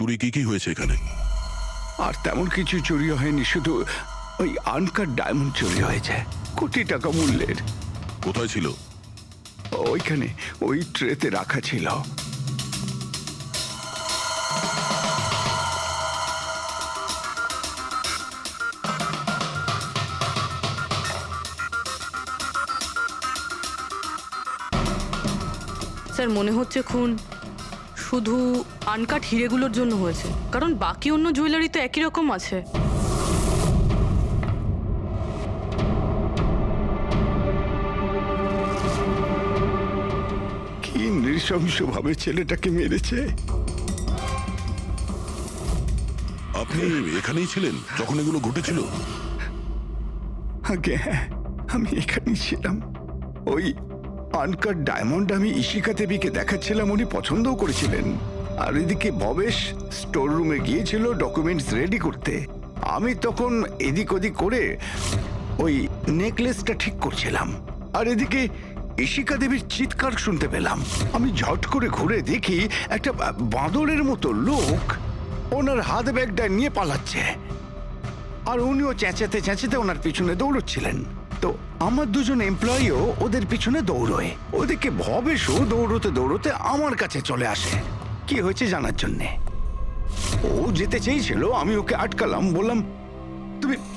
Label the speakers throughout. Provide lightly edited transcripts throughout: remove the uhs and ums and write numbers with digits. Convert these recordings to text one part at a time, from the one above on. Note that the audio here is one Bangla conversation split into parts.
Speaker 1: চুরি কি হয়েছে এখানে?
Speaker 2: আর তেমন কিছু চুরি হয়নি, শুধু ওই আনকাট ডায়মন্ড চুরি হয়েছে, কোটি টাকা মূল্যের।
Speaker 1: কোথায় ছিল?
Speaker 2: ওইখানে ওই ট্রেতে রাখা ছিল।
Speaker 3: স্যার মনে হচ্ছে খুন শুধু আনকাট হিরেগুলোর জন্য হয়েছে, কারণ বাকি অন্য জুয়েলারি তো একই রকম আছে।
Speaker 2: কি নৃশংসভাবে ছেলেটাকে মেরেছে।
Speaker 1: আপনি এখানেই ছিলেন যখন এগুলো ঘটেছিল?
Speaker 2: আগে হ্যাঁ, আমি এখানেই ছিলাম। ওই আনকাট ডায়মন্ড আমি ইশিকা দেবীকে দেখাচ্ছিলাম, উনি পছন্দও করেছিলেন। আর এদিকে ভবেশ স্টোর রুমে গিয়েছিল ডকুমেন্টস রেডি করতে। আমি তখন এদিক ওদিক করে ওই নেকলেসটা ঠিক করছিলাম, আর এদিকে ইশিকা দেবীর চিৎকার শুনতে পেলাম। আমি ঝট করে ঘুরে দেখি একটা বাঁদরের মতো লোক ওনার হাত ব্যাগটা নিয়ে পালাচ্ছে, আর উনিও চেঁচাতে চেঁচাতে ওনার পিছনে দৌড়চ্ছিলেন। তো আমার দুজন এমপ্লয়িও ওদের পিছনে দৌড়োয়। ওদিকে ভবেশও দৌড়তে দৌড়তে আমার কাছে চলে আসে কি হয়েছে জানার জন্যে। ও যেতে চেয়েছিল, আমি ওকে আটকালাম, বললাম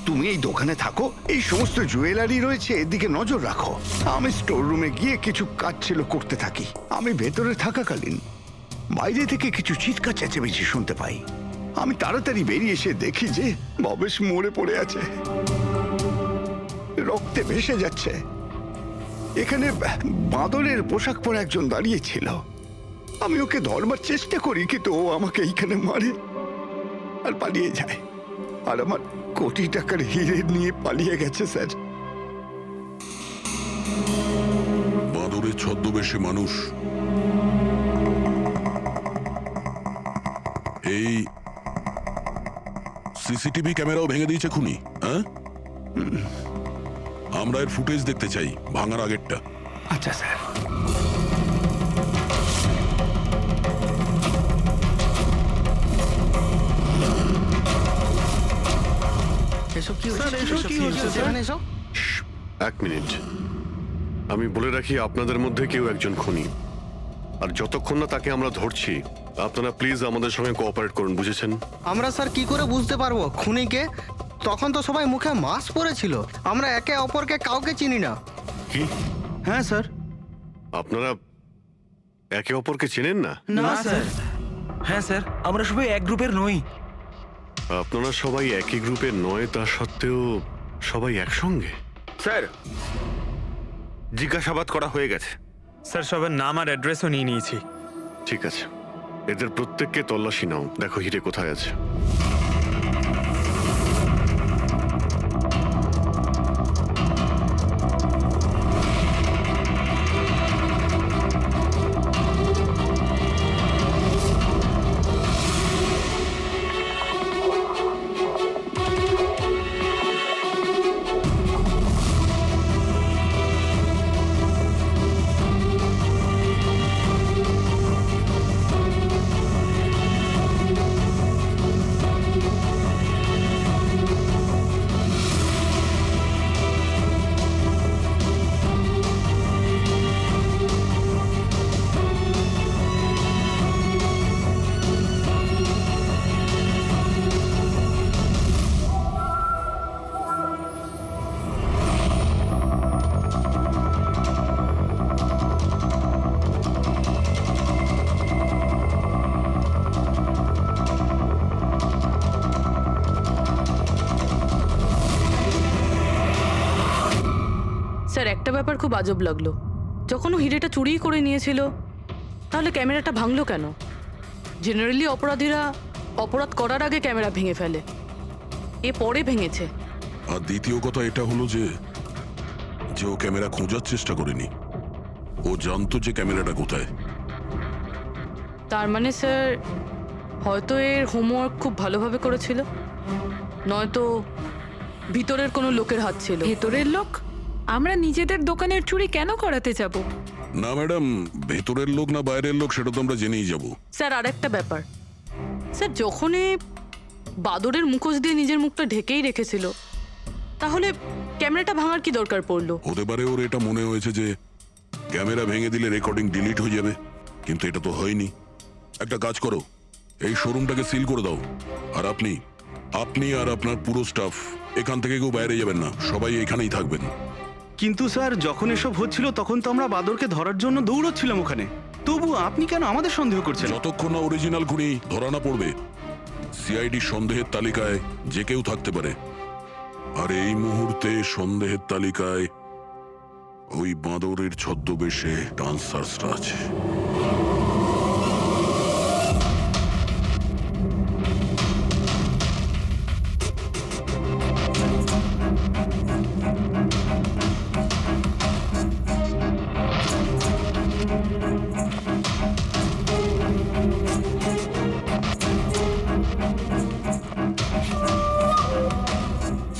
Speaker 2: তুমি এই দোকানে থাকো, এই সমস্ত জুয়েলারি রয়েছে, এদিকে নজর রাখো। আমি স্টোর রুমে গিয়ে কিছু কাজ ছিল করতে থাকি। আমি ভেতরে থাকাকালীন বাইরে থেকে কিছু চিৎকার চেঁচামেচি শুনতে পাই। আমি তাড়াতাড়ি বেরিয়ে এসে দেখি যে ভবেশ মরে পড়ে আছে, রক্তে ভেসে যাচ্ছে। এখানে বাঁদরের পোশাক পরে একজন দাঁড়িয়ে ছিল। আমি ওকে ধরবার চেষ্টা করি, কিন্তু ও আমাকে এইখানে মারে আর পালিয়ে যায়। আর আমার কোটি টাকার হিরে নিয়ে পালিয়ে গেছে স্যার।
Speaker 1: বাঁদরের ছদ্মবেশে মানুষ এই সিসিটিভি ক্যামেরাও ভেঙে দিয়েছে খুনি, হ্যাঁ? আমরা এর ফুটেজ দেখতে চাই, ভাঙার আগেরটা।
Speaker 2: আচ্ছা স্যার।
Speaker 4: এক মিনিট, আমি বলে রাখি আপনাদের মধ্যে কেউ একজন খুনি, আর যতক্ষণ না তাকে আমরা ধরছি আপনারা প্লিজ আমাদের সঙ্গে কোঅপারেট করুন, বুঝেছেন?
Speaker 5: আমরা স্যার কি করে বুঝতে পারবো খুনিকে? তখন তো সবাই মুখে মাস্ক পরেছিল, আমরা একে অপরকে কাউকে চিনি না।
Speaker 4: কি?
Speaker 5: হ্যাঁ স্যার।
Speaker 4: আপনারা একে অপরকে চেনেন না?
Speaker 6: না স্যার। হ্যাঁ স্যার, আমরা সবাই এক গ্রুপের নই।
Speaker 4: আপনারা সবাই একই গ্রুপের নয়, তা সত্ত্বেও সবাই একসঙ্গে?
Speaker 7: স্যার, জিজ্ঞাসাবাদ করা হয়ে গেছে।
Speaker 6: স্যার সবার নাম আর অ্যাড্রেসও নিয়ে নিয়েছি।
Speaker 4: ঠিক আছে, এদের প্রত্যেককে তল্লাশি নাও, দেখো হিরে কোথায় আছে।
Speaker 3: স্যার একটা ব্যাপার খুব আজব লাগলো, যখন ও হিরেটা চুরিই করে নিয়েছিল তাহলে ক্যামেরাটা ভাঙলো কেন? জেনারেলি অপরাধীরা অপরাধ করার আগে ক্যামেরা ভেঙে ফেলে, এ পরে ভেঙেছে।
Speaker 1: আর দ্বিতীয় কথা এটা হলো যে ও ক্যামেরা খোঁজার চেষ্টা করেনি, ও জানতো যে ক্যামেরাটা কোথায়।
Speaker 3: তার মানে স্যার হয়তো এর হোমওয়ার্ক খুব ভালোভাবে করেছিল, নয়তো ভিতরের কোনো লোকের হাত ছিল।
Speaker 8: ভেতরের লোক? আমরা নিজেদের দোকানের চুরি কেন করাতে যাব?
Speaker 1: না ম্যাডাম, ভেতরের লোক না বাইরের লোক সেটা তো আমরা জেনেই যাব।
Speaker 3: স্যার আরেকটা ব্যাপার, স্যার যখনই বাদরের মুখোশ দিয়ে নিজের মুখটা ঢেকেই রেখেছিল, তাহলে ক্যামেরাটা ভাঙার কি দরকার পড়লো?
Speaker 1: হতে পারে ওর এটা মনে হয়েছে যে ক্যামেরা ভেঙে দিলে রেকর্ডিং ডিলিট হয়ে যাবে, কিন্তু এটা তো হয়নি। একটা কাজ করো, এই শোরুমটাকে সিল করে দাও। আর আপনি আর আপনার পুরো স্টাফ এখান থেকে কেউ বাইরে যাবেন না, সবাই এখানেই থাকবেন।
Speaker 7: কিন্তু স্যার যখন এসব হচ্ছিল তখন তো আমরা বাদরকে ধরার জন্য দৌড়চ্ছিলাম ওখানে, তবু আপনি কেন আমাদের সন্দেহ করছেন?
Speaker 1: যতক্ষণ না অরিজিনাল খুনি ধরা না পড়বে, সিআইডি সন্দেহের তালিকায় যে কেউ থাকতে পারে। আর এই মুহূর্তে সন্দেহের তালিকায় ওই বাঁদরের ছদ্মবেশে ডান্সার্সরা আছে।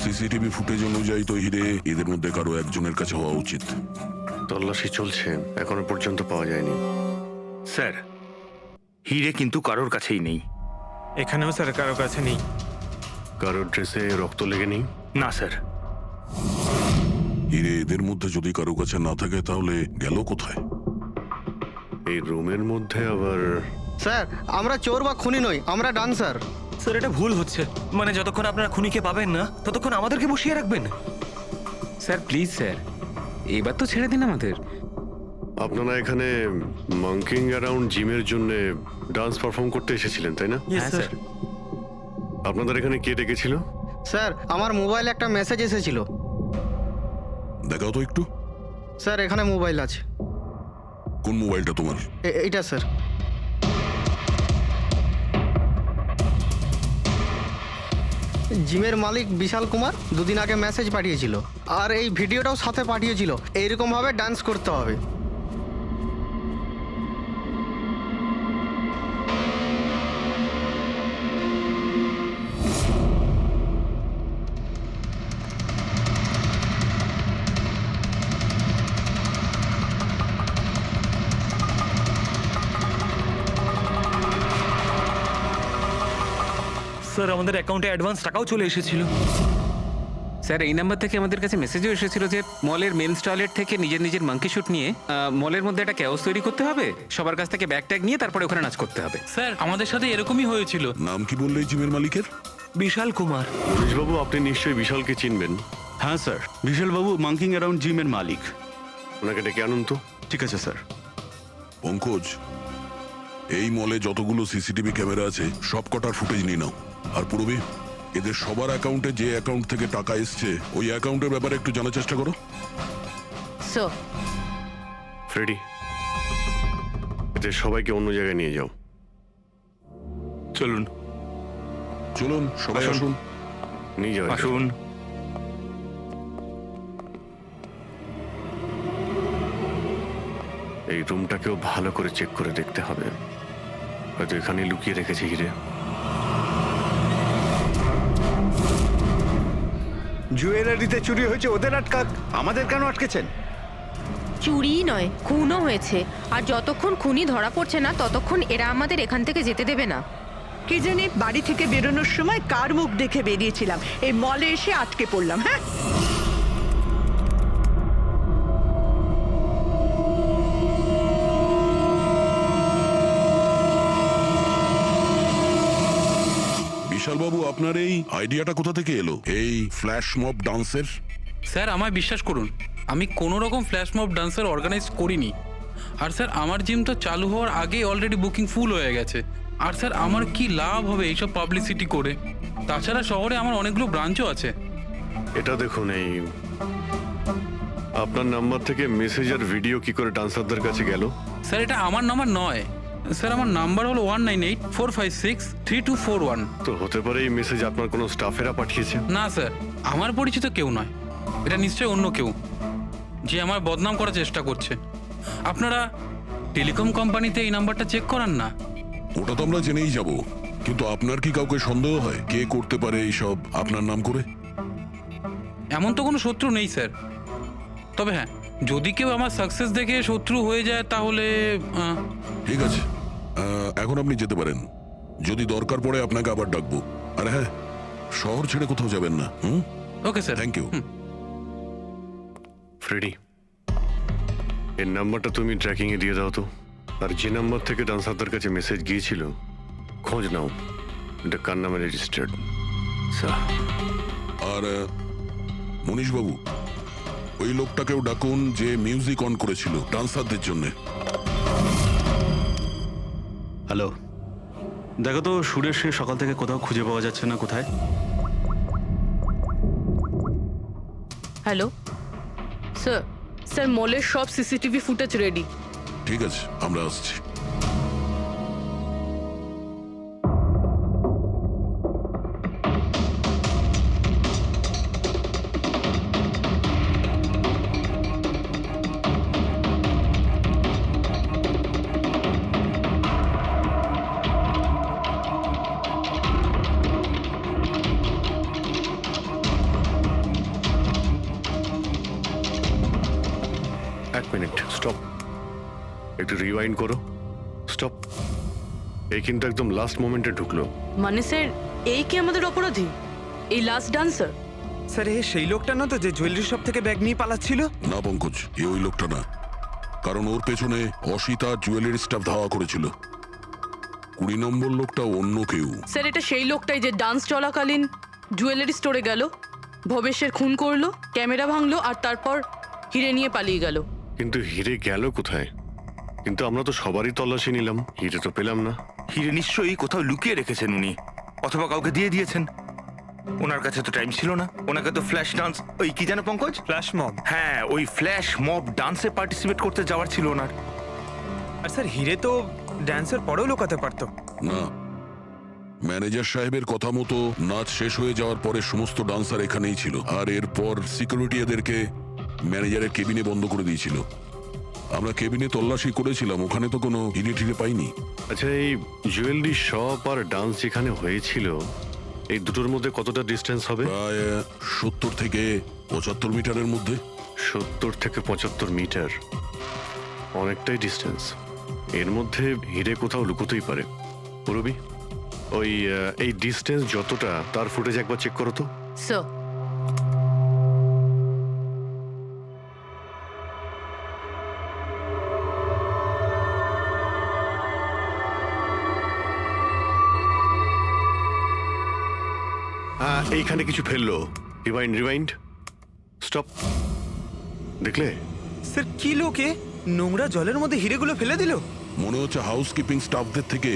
Speaker 1: সিসিটিভি ফুটেজ অনুযায়ী তো হিরে এদের মধ্যে কারো একজনের কাছে হওয়া উচিত।
Speaker 4: তল্লাশি চলছে, এখনো পর্যন্ত পাওয়া যায়নি।
Speaker 7: স্যার হিরে কিন্তু কারোর কাছেই নেই।
Speaker 6: এখানেও স্যার কারো কাছে নেই।
Speaker 4: কারোর ড্রেসে রক্ত লেগে নেই?
Speaker 7: না স্যার।
Speaker 1: হিরে এদের মধ্যে যদি কারো কাছে না থাকে তাহলে গেল কোথায়?
Speaker 4: এই রুমের মধ্যে আবার
Speaker 5: স্যার আমরা চোর বা খুনি নই, আমরা ডান্সার।
Speaker 6: স্যার এটা ভুল হচ্ছে, মানে যতক্ষণ আপনারা খুনিকে পাবেন না ততক্ষণ আমাদেরকে বসিয়ে রাখবেন।
Speaker 9: স্যার প্লিজ স্যার, এবার তো ছেড়ে দিন আমাদের।
Speaker 4: আপনারা এখানে মাঙ্কিং অ্যারাউন্ড জিমের জন্য ডান্স পারফর্ম করতে এসেছিলেন, তাই না?
Speaker 6: হ্যাঁ স্যার।
Speaker 4: আপনাদের এখানে কে ডেকেছিল?
Speaker 5: স্যার আমার মোবাইলে একটা মেসেজ এসেছিল।
Speaker 1: দেখাও তো একটু।
Speaker 5: স্যার এখানে মোবাইল আছে।
Speaker 1: কোন মোবাইলটা তোমার?
Speaker 5: এইটা স্যার। জিমের মালিক বিশাল কুমার দুদিন আগে মেসেজ পাঠিয়েছিল, আর এই ভিডিওটাও সাথে পাঠিয়েছিল। এইরকম ভাবে ডান্স করতে হবে।
Speaker 6: স্যার আমাদের অ্যাকাউন্টে অ্যাডভান্স টাকাও চলে এসেছিল।
Speaker 9: স্যার এই নাম্বার থেকে আমাদের কাছে মেসেজও এসেছিল যে মলের মেন্স টয়লেট থেকে নিজের মাঙ্কি শুট নিয়ে মলের মধ্যে একটা ক্যাওস তৈরি করতে হবে, সবার কাছ থেকে ব্যাগ ট্যাগ নিয়ে তারপরে ওখানে নাচ করতে হবে।
Speaker 10: স্যার আমাদের সাথে এরকমই হয়েছিল।
Speaker 1: নাম কি বললে এই জিমের মালিকের?
Speaker 6: বিশাল কুমার।
Speaker 4: হরিশবাবু, আপনি নিশ্চয়ই বিশালকে চিনবেন।
Speaker 7: হ্যাঁ স্যার, বিশালবাবু মাঙ্কিং অ্যারাউন্ড জিমের মালিক।
Speaker 4: ওনাকে ডেকে আনুন তো।
Speaker 7: ঠিক আছে স্যার।
Speaker 1: পঙ্কজ, এই মলে যতগুলো সিসিটিভি ক্যামেরা আছে সব কটার ফুটেজ নিয়ে নাও। আর পূরবী, এদের সবার অ্যাকাউন্টে যে অ্যাকাউন্ট থেকে টাকা এসছে ওই অ্যাকাউন্টের ব্যাপারে একটু জানার চেষ্টা করো।
Speaker 3: স্যার
Speaker 4: ফ্রেডি, এদের সবাইকে অন্য জায়গায় নিয়ে যাও।
Speaker 7: চলুন
Speaker 1: চলুন সবাই আসুন।
Speaker 4: নিয়ে যাও।
Speaker 7: আসুন।
Speaker 4: এই রুমটাকেও ভালো করে চেক করে দেখতে হবে, হয়তো এখানে লুকিয়ে রেখেছে হিরে।
Speaker 2: জুয়েলারিতে চুরি হয়েছে, ওদের আটকাক, আমাদের কেন আটকেছেন?
Speaker 11: চুরিই নয়, খুনও হয়েছে। আর যতক্ষণ খুনি ধরা পড়ছে না ততক্ষণ এরা আমাদের এখান থেকে যেতে দেবে না।
Speaker 12: কে জানে বাড়ি থেকে বেরোনোর সময় কার মুখ দেখে বেরিয়েছিলাম, এই মলে এসে আটকে পড়লাম। হ্যাঁ
Speaker 1: বিশালবাবু, আপনার এই আইডিয়াটা কোথা থেকে এলো, এই ফ্ল্যাশ মব ডান্সের?
Speaker 10: স্যার আমায় বিশ্বাস করুন, আমি কোনো রকম ফ্ল্যাশ মব ডান্সার অর্গানাইজ করিনি। আর স্যার আমার জিম তো চালু হওয়ার আগে অলরেডি বুকিং ফুল হয়ে গেছে। আর স্যার আমার কি লাভ হবে এইসব পাবলিসিটি করে? তাছাড়া শহরে আমার অনেকগুলো ব্রাঞ্চও আছে।
Speaker 4: এটা দেখুন, এই আপনার নাম্বার থেকে মেসেজ আর ভিডিও কি করে ডান্সারদের কাছে গেল?
Speaker 10: স্যার এটা আমার নাম্বার নয়, স্যার আমার নাম্বার হলো 1984563241।
Speaker 4: তো হতে পারে এই মেসেজ আপনার কোনো স্টাফেরা পাঠিয়েছে।
Speaker 10: না স্যার, আমার পরিচিত কেউ নয়, এটা নিশ্চয়ই অন্য কেউ যে আমার বদনাম করার চেষ্টা করছে। আপনারা টেলিকম কোম্পানিতে এই নাম্বারটা চেক করান না।
Speaker 1: ওটা তো আমরা জেনেই যাব, কিন্তু আপনার কি কাউকে সন্দেহ হয় কে করতে পারে এইসব আপনার নাম করে?
Speaker 10: এমন তো কোনো শত্রু নেই স্যার, তবে হ্যাঁ যদি কেউ আমার সাকসেস দেখে শত্রু হয়ে যায় তাহলে
Speaker 1: ঠিক আছে, এখন আপনি যেতে পারেন। যদি দরকার পড়ে আপনাকে আবার ডাকবো। আর হ্যাঁ, শহর ছেড়ে কোথাও যাবেন না।
Speaker 10: Okay sir.
Speaker 1: Thank you.
Speaker 4: Freddy, এর নাম্বারটা তুমি ট্র্যাকিং এ দিয়ে দাও তো। আর যে নাম্বার থেকে ডান্সারদের কাছে মেসেজ গিয়েছিল খোঁজ নাও, এটা কার নামে রেজিস্টার্ড।
Speaker 1: আর মনীশ বাবু, ওই লোকটাকেও ডাকুন যে মিউজিক অন করেছিল ডান্সারদের জন্য।
Speaker 7: হ্যালো, দেখো তো সুরেশকে সকাল থেকে কোথাও খুঁজে পাওয়া যাচ্ছে না। কোথায়?
Speaker 3: হ্যালো স্যার, স্যার মলের সব সিসিটিভি ফুটেজ রেডি।
Speaker 1: ঠিক আছে, আমরা আসছি।
Speaker 4: এক মিনিট, স্টপ। একটু রিওয়াইন্ড করো। স্টপ। এই কিন্তু একদম লাস্ট মোমেন্টে ঢুকলো।
Speaker 3: মানে স্যার, এই কি আমাদের অপরাধী? এই লাস্ট ডান্সার?
Speaker 6: স্যার এ সেই লোকটা না তো যে জুয়েলারি শপ থেকে ব্যাগ নিয়ে পালাচ্ছিল?
Speaker 1: না পঙ্কজ, এ ওই লোকটা না। কারণ ওর পেছনে অসিতা জুয়েলারি স্টাফ ধাওয়া করেছিল। 20 নম্বর লোকটা অন্য কেউ।
Speaker 3: স্যার এটা সেই লোকটাই যে ডান্স চলাকালীন জুয়েলারি স্টোরে গেল, ভবেশের খুন করলো, ক্যামেরা ভাঙলো আর তারপর হিরে নিয়ে পালিয়ে গেল।
Speaker 4: কিন্তু হিরে গেল কোথায়? কিন্তু আমরা তো সবারই তল্লাশি নিলাম, হিরে তো পেলাম না।
Speaker 13: হিরে নিশ্চয়ই কোথাও লুকিয়ে রেখেছেন উনি, অথবা কাউকে দিয়ে দিয়েছেন। ওনার কাছে তো টাইম ছিল না। ওনাকে তো ফ্ল্যাশ ডান্স, ওই কি জানো পঙ্কজ,
Speaker 6: ফ্ল্যাশ মব।
Speaker 13: হ্যাঁ ওই ফ্ল্যাশ মব ডান্সে পার্টিসিপেট করতে যাওয়ার ছিল ওনার।
Speaker 6: আর স্যার হিরে তো ড্যান্সের পরেও লুকাতে পারতো।
Speaker 1: না, ম্যানেজার সাহেবের কথা মতো নাচ শেষ হয়ে যাওয়ার পরে সমস্ত ডান্সার এখানেই ছিল। আর এরপর সিকিউরিটি এদেরকে ম্যানেজারের কেবিনে বন্ধ করে দিয়েছিল। আমরা কেবিনে তল্লাশি করেছিলাম, ওখানে তো কোনো হিরে টিরে পাইনি।
Speaker 4: আচ্ছা, এই জুয়েলারি শপ আর ডান্স যেখানে হয়েছিল এই দুটোর মধ্যে কতটা ডিস্টেন্স হবে?
Speaker 1: প্রায় 70 থেকে 75 মিটারের মধ্যে।
Speaker 4: 70 থেকে 75 মিটার, অনেকটাই ডিস্টেন্স। এর মধ্যে হিরে কোথাও লুকোতেই পারে। পুরবি, ওই এই ডিস্টেন্স যতটা তার ফুটেজ একবার চেক করো তো।
Speaker 3: স্যার
Speaker 4: এইখানে কিছু ফেললো। Rewind, stop. দেখলে?
Speaker 6: স্যার কি লোকে নোংরা জলের মধ্যে হিরেগুলো ফেলে দিল?
Speaker 1: মনে হচ্ছে হাউসকিপিং স্টাফদের থেকে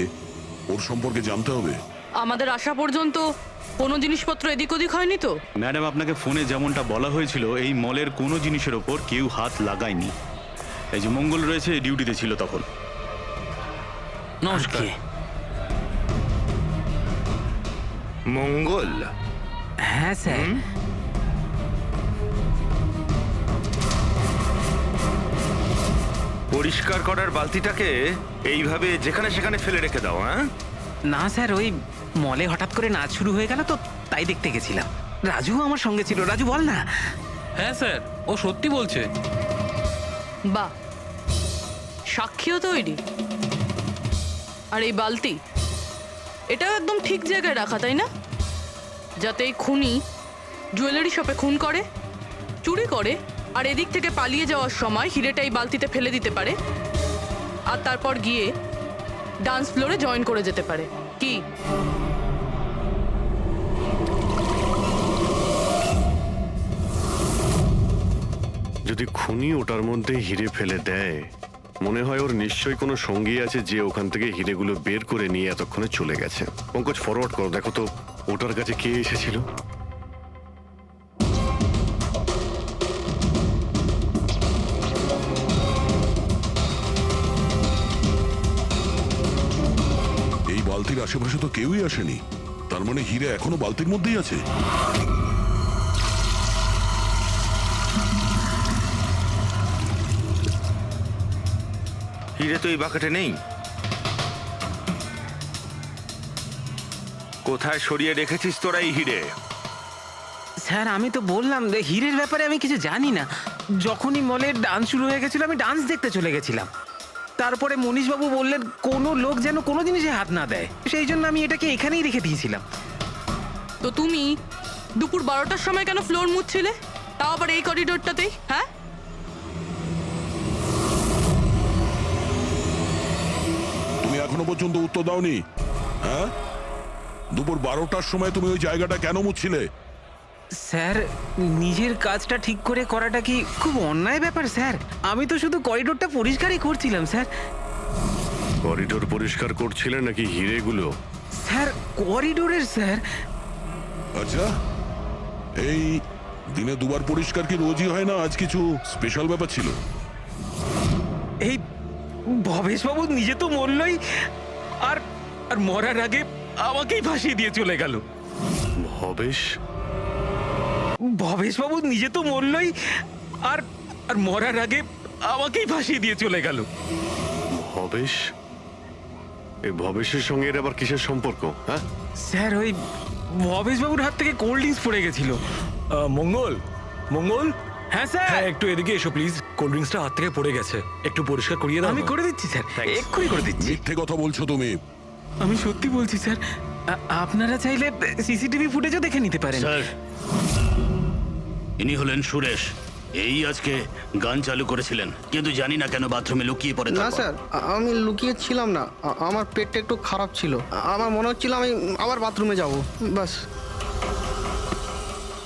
Speaker 1: ওর সম্পর্কে জানতে হবে।
Speaker 3: আমাদের আসা পর্যন্ত কোনো জিনিসপত্র এদিক ওদিক হয়নি তো?
Speaker 7: ম্যাডাম, আপনাকে ফোনে যেমনটা বলা হয়েছিল এই মলের কোনো জিনিসের ওপর কেউ হাত লাগায়নি। এই যে মঙ্গল রয়েছে, ডিউটিতে ছিল তখন।
Speaker 10: নমস্কার।
Speaker 13: মঙ্গল?
Speaker 9: হ্যাঁ স্যার।
Speaker 13: পরিষ্কার করার বালতিটাকে এইভাবে যেখানে সেখানে ফেলে রেখে দাও। হ্যাঁ
Speaker 9: না স্যার, ওই মলে হঠাৎ করে নাচ শুরু হয়ে গেল তো তাই দেখতে গেছিলাম। রাজু আমার সঙ্গে ছিল। রাজু বল না।
Speaker 10: হ্যাঁ স্যার, ও সত্যি বলছে।
Speaker 3: বাহ, সাক্ষীও তৈরি। আর এই বালতি, এটাও একদম ঠিক জায়গায় রাখা, তাই না? যাতে এই খুনি জুয়েলারি শপে খুন করে, চুরি করে, আর এদিক থেকে পালিয়ে যাওয়ার সময় হিরেটা এই বালতিতে ফেলে দিতে পারে আর তারপর গিয়ে ডান্স ফ্লোরে জয়েন করে যেতে পারে। কি
Speaker 4: যদি খুনি ওটার মধ্যে হিরে ফেলে দেয়, মনে হয় ওর নিশ্চয়ই কোনো সঙ্গী আছে যে ওখান থেকে হিরেগুলো বের করে নিয়ে এতক্ষণে চলে গেছে। পঙ্কজ, ফরওয়ার্ড করো, দেখো তো ওটার কাছে কে এসেছিল।
Speaker 1: এই বালতির আশেপাশে তো কেউই আসেনি, তার মানে হিরে এখনো বালতির মধ্যেই আছে।
Speaker 13: হিরে তো এই বাকেটে নেই। কোথায় সরিয়ে রেখেছিস তোরা এই হিরে?
Speaker 9: স্যার আমি তো বললাম যে হিরের ব্যাপারে আমি কিছু জানি না। যখনই মলের ডান্স শুরু হয়ে গেছিল আমি ডান্স দেখতে চলে গেছিলাম। তারপরে মনীশবাবু বললেন কোনো লোক যেন কোনো জিনিসে হাত না দেয়, সেই জন্য আমি এটাকে এখানেই রেখে দিয়েছিলাম।
Speaker 3: তো তুমি দুপুর 12টার সময় কেন ফ্লোর মুছছিলে, তাও আবার এই করিডোরটাতেই? হ্যাঁ,
Speaker 1: তুমি এখনো পর্যন্ত উত্তর দাওনি। হ্যাঁ, দুপুর 12টার সময় তুমি ওই জায়গাটা কেন মুছছিলে?
Speaker 9: স্যার, নিজের কাজটা ঠিক করে করাটা কি খুব অন্যায় ব্যাপার স্যার? আমি তো শুধু করিডোরটা পরিষ্কারই করছিলাম স্যার।
Speaker 4: করিডোর পরিষ্কার করছিলেন নাকি হিরেগুলো?
Speaker 9: স্যার, করিডোরের স্যার।
Speaker 1: আচ্ছা, এই দিনে দুবার পরিষ্কার কি রোজই হয় না? আজ কিছু স্পেশাল ব্যাপার ছিল?
Speaker 9: এই ভবেশবাবু নিজে তো মরলই, আর আর মরার আগে আমাকেই ফাঁসিয়ে দিয়ে চলে গেল। ভবেশবাবু নিজে তো মরলই, আর আর মরার আগে আমাকেই ফাঁসিয়ে দিয়ে চলে গেল।
Speaker 4: ভবেশ? এই ভবেশের সঙ্গে এর আবার কিসের সম্পর্ক? হ্যাঁ
Speaker 9: স্যার, ওই ভবেশবাবুর হাত থেকে কোল্ড ড্রিঙ্কস পড়ে গেছিল।
Speaker 6: মঙ্গল, মঙ্গল,
Speaker 9: হ্যাঁ স্যার।
Speaker 6: হ্যাঁ একটু এদিকে এসো প্লিজ। কোল্ড ড্রিঙ্কসটা হাত থেকে পড়ে গেছে, একটু পরিষ্কার করিয়ে দাও।
Speaker 9: আমি করে দিচ্ছি স্যার, এক্ষুনি করে দিচ্ছি।
Speaker 1: মিথ্যে কথা বলছো তুমি।
Speaker 9: আমি সত্যি বলছি স্যার, আপনারা চাইলে সিসিটিভি ফুটেজও দেখে নিতে পারেন।
Speaker 7: স্যার, ইনি হলেন সুরেশ। এই আজকে গান চালু করেছিলেন, কিন্তু জানি না কেন বাথরুমে লুকিয়ে পড়ে।
Speaker 5: না স্যার, আমি লুকিয়ে ছিলাম না, আমার পেটটা একটু খারাপ ছিল, আমার মনে হচ্ছিল আমি আবার বাথরুমে যাব, বাস।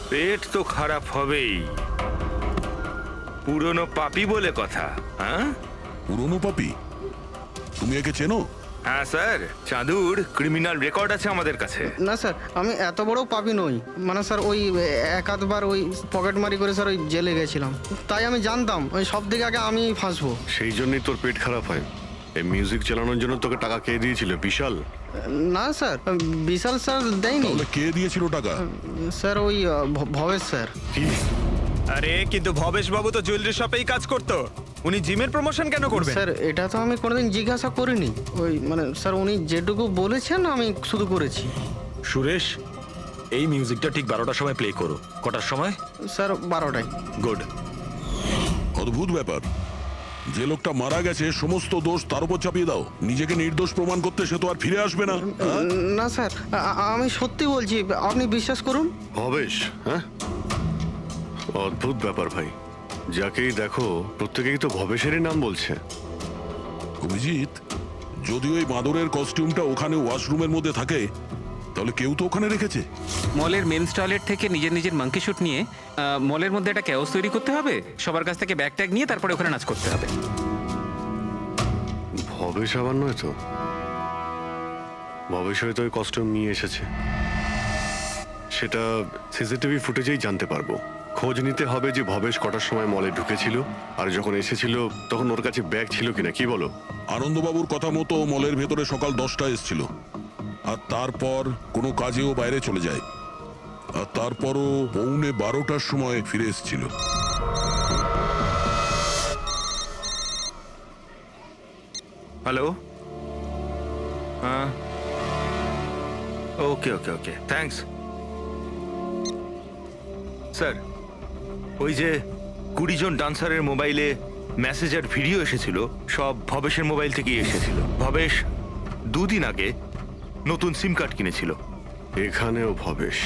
Speaker 13: পেট তো খারাপ হবেই, পুরনো পাপি বলে কথা। হ্যাঁ,
Speaker 1: পুরনো পাপি? তুমি একে চেনো?
Speaker 13: হ্যাঁ স্যার, চাঁদুর ক্রিমিনাল রেকর্ড আছে আমাদের কাছে।
Speaker 5: না স্যার, আমি এত বড় পাপি নই, মানে স্যার ওই এক আধবার ওই পকেটমারি করে স্যার ওই জেলে গেছিলাম, তাই আমি জানতাম ওই সব থেকে আগে আমি ফাঁসবো।
Speaker 4: সেই জন্যই তোর পেট খারাপ হয়? এই মিউজিক চালানোর জন্য তোকে টাকা কে দিয়েছিল? বিশাল?
Speaker 5: না স্যার, বিশাল স্যার দেয়নি।
Speaker 1: তাহলে কে দিয়েছিল টাকা?
Speaker 5: স্যার ওই ভবেশ স্যার।
Speaker 4: কি?
Speaker 6: আরে কিন্তু ভবেশ বাবু তো জুয়েলারি শপেই কাজ করতো, উনি জিমের প্রমোশন কেন করবেন?
Speaker 5: স্যার এটা তো আমি কোনোদিন জিজ্ঞাসা করিনি, ওই মানে স্যার উনি যেটুকু বলেছেন আমি শুধু করেছি।
Speaker 6: সুরেশ, এই মিউজিকটা ঠিক 12টার সময় প্লে করো। কটার সময়?
Speaker 5: স্যার 12টায়।
Speaker 6: গুড।
Speaker 1: অদ্ভুত ব্যাপার, যে লোকটা মারা গেছে সমস্ত দোষ তার উপর চাপিয়ে দাও। নিজেকে নির্দোষ প্রমাণ করতে সে তো আর ফিরে আসবে না।
Speaker 5: না স্যার, আমি সত্যি বলছি, আপনি বিশ্বাস করুন।
Speaker 4: ভবেশ? হ্যাঁ, অদ্ভুত ব্যাপার ভাই। যাকেই দেখো প্রত্যেকেই তো ভবেশেরই নাম বলছে।
Speaker 1: অভিজিৎ, যদি ওই বাঁদরের কস্টিউমটা ওখানে ওয়াশরুমের মধ্যে থাকে, তাহলে কেউ তো ওখানে রেখেছে।
Speaker 9: মলের মেন্স টয়লেট থেকে নিজের নিজের মাঙ্কি শুট নিয়ে মলের মধ্যে একটা ক্যাওস তৈরি করতে হবে, সবার কাছ থেকে ব্যাগ ট্যাগ নিয়ে তারপরে ওখানে নাচ করতে হবে।
Speaker 4: ভবেশ আবার নয় তো? ভবেশ হয়তো ওই কস্টিউম নিয়ে এসেছে, সেটা সিসিটিভি ফুটেজেই জানতে পারবো। খোঁজ নিতে হবে যে ভবেশ কটার সময় মলে ঢুকেছিল, আর যখন এসেছিল তখন ওর কাছে ব্যাগ ছিল কিনা। কি বলো?
Speaker 1: আনন্দবাবুর কথা মতো মলের ভেতরে সকাল 10টায় এসেছিল, আর তারপর কোনো কাজেও বাইরে চলে যায়, আর তারপরও 11:15টার সময় ফিরে এসেছিল।
Speaker 13: হ্যালো, হ্যাঁ, ওকে ওকে ওকে, থ্যাঙ্কস স্যার। ওই যে 20 জন ডান্সারের মোবাইলে মেসেজ আর ভিডিও এসেছিল, সব ভবেশের মোবাইল থেকেই এসেছিল। ভবেশ 2 দিন আগে নতুন সিম কার্ড কিনেছিল।
Speaker 4: এখানেও ভবেশ?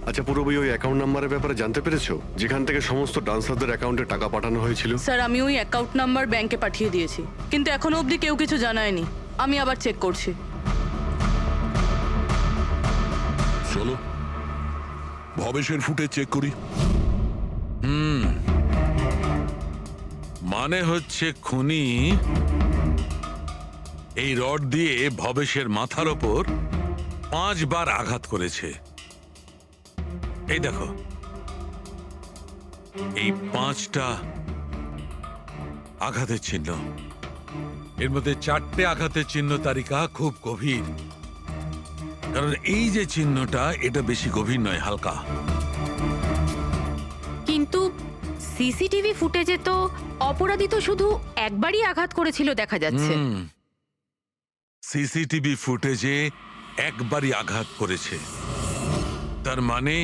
Speaker 4: আচ্ছা, পুরোপুরি ওই অ্যাকাউন্ট নাম্বারের ব্যাপারে জানতে পেরেছো, যেখান থেকে সমস্ত ডান্সারদের অ্যাকাউন্টে টাকা পাঠানো হয়েছিল?
Speaker 3: স্যার আমি ওই অ্যাকাউন্ট নাম্বার ব্যাংকে পাঠিয়ে দিয়েছি, কিন্তু এখনো অবধি কেউ কিছু জানায়নি। আমি আবার চেক করছি।
Speaker 1: চলো ভবেশের ফুটেজ চেক করি।
Speaker 14: মানে হচ্ছে খুনি এই রড দিয়ে ভবেশের মাথার ওপর 5 বার আঘাত করেছে। এই দেখো, এই 5টা আঘাতের চিহ্ন, এর মধ্যে 4টে আঘাতের চিহ্ন তালিকা খুব গভীর, কারণ এই যে চিহ্নটা এটা বেশি গভীর নয়, হালকা।
Speaker 11: কিন্তু সিসিটিভি ফুটেজে তো অপরাধী তো শুধু একবারই আঘাত করেছিল দেখা যাচ্ছে।
Speaker 14: সিসিটিভি ফুটেজে একবারই আঘাত করেছে, তার মানে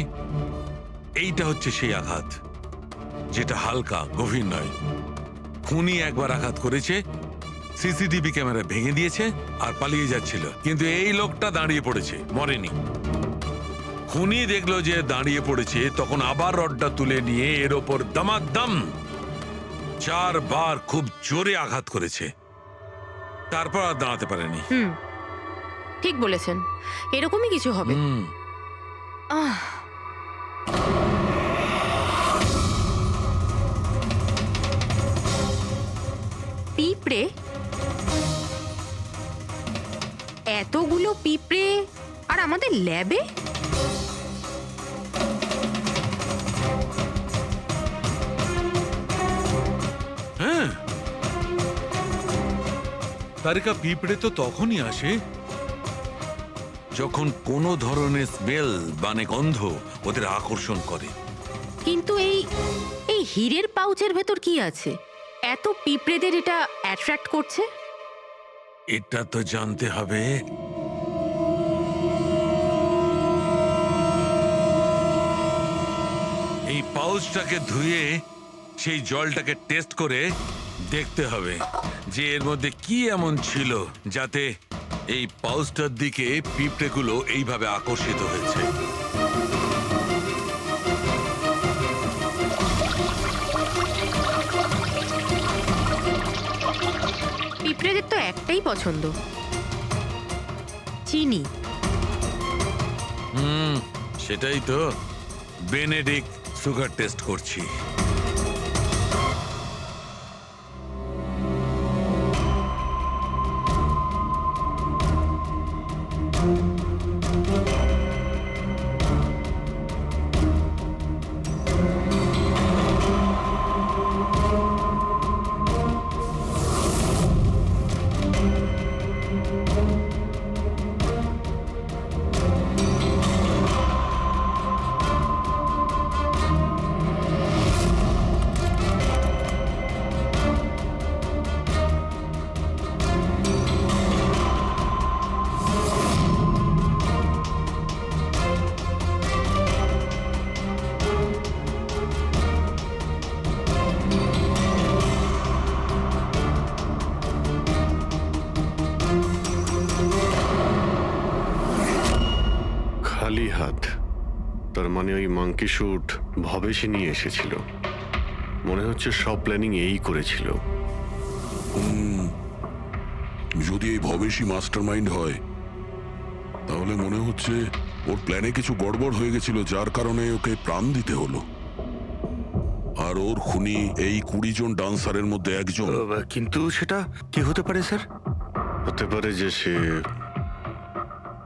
Speaker 14: এইটা হচ্ছে সেই আঘাত যেটা হালকা, গভীর নয়। খুনি একবার আঘাত করেছে, সিসিটিভি ক্যামেরা ভেঙে দিয়েছে আর পালিয়ে যাচ্ছিল, কিন্তু এই লোকটা দাঁড়িয়ে পড়েছে, মরেনি। খুনি দেখলো যে দাঁড়িয়ে পড়েছে, তখন আবার রডটা তুলে নিয়ে এর ওপর দামাদাম 4 বার খুব জোরে আঘাত করেছে, তারপর আর দাঁড়াতে পারেনি।
Speaker 11: ঠিক বলেছেন, এরকমই কিছু হবে। পিঁপড়ে, এতগুলো পিঁপড়ে আর আমাদের ল্যাবে?
Speaker 14: হ্যাঁ, তারিকা, পিঁপড়ে তো তখনই আসে যখন কোনো ধরনের স্মেল মানে গন্ধ ওদের আকর্ষণ করে।
Speaker 11: কিন্তু এই হীরের পাউচের ভেতর কি আছে? এত পিঁপড়েদের এটা অ্যাট্রাক্ট করছে?
Speaker 14: এটা তো জানতে হবে। এই পাউচটাকে ধুয়ে সেই জলটাকে টেস্ট করে দেখতে হবে যে এর মধ্যে কি এমন ছিল যাতে এই পাউচটার দিকে পিঁপড়েগুলো এইভাবে আকর্ষিত হয়েছে।
Speaker 11: পিঁপড়েদের তো একটাই পছন্দ, চিনি।
Speaker 14: সেটাই তো, বেনেডিক্ট সুগার টেস্ট করছি।
Speaker 4: খালি হাত, তার মানে ওই মাঙ্কি শুট ভবেশই নিয়ে এসেছিল। মনে হচ্ছে সব প্ল্যানিং এই করেছিল।
Speaker 1: যদি এই ভবেশই মাস্টার মাইন্ড হয়, তাহলে মনে হচ্ছে ওর প্ল্যানে কিছু গড়বড় হয়ে গেছিল, যার কারণে ওকে প্রাণ দিতে হলো। আর ওর খুনি এই 20 জন ডান্সারের মধ্যে একজন।
Speaker 13: কিন্তু সেটা কি হতে পারে স্যার?
Speaker 4: হতে পারে যে সে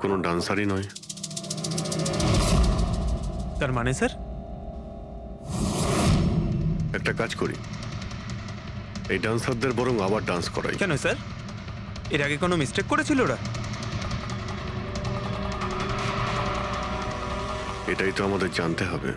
Speaker 4: কোনো ডান্সারই নয়।
Speaker 6: তার মানে স্যার?
Speaker 4: একটা কাজ করি, এই ডান্সারদের বরং আবার ডান্স করাই।
Speaker 6: কেন স্যার, এর আগে কোনো মিস্টেক করেছিল ওরা?
Speaker 4: এটাই তো আমাদের জানতে হবে।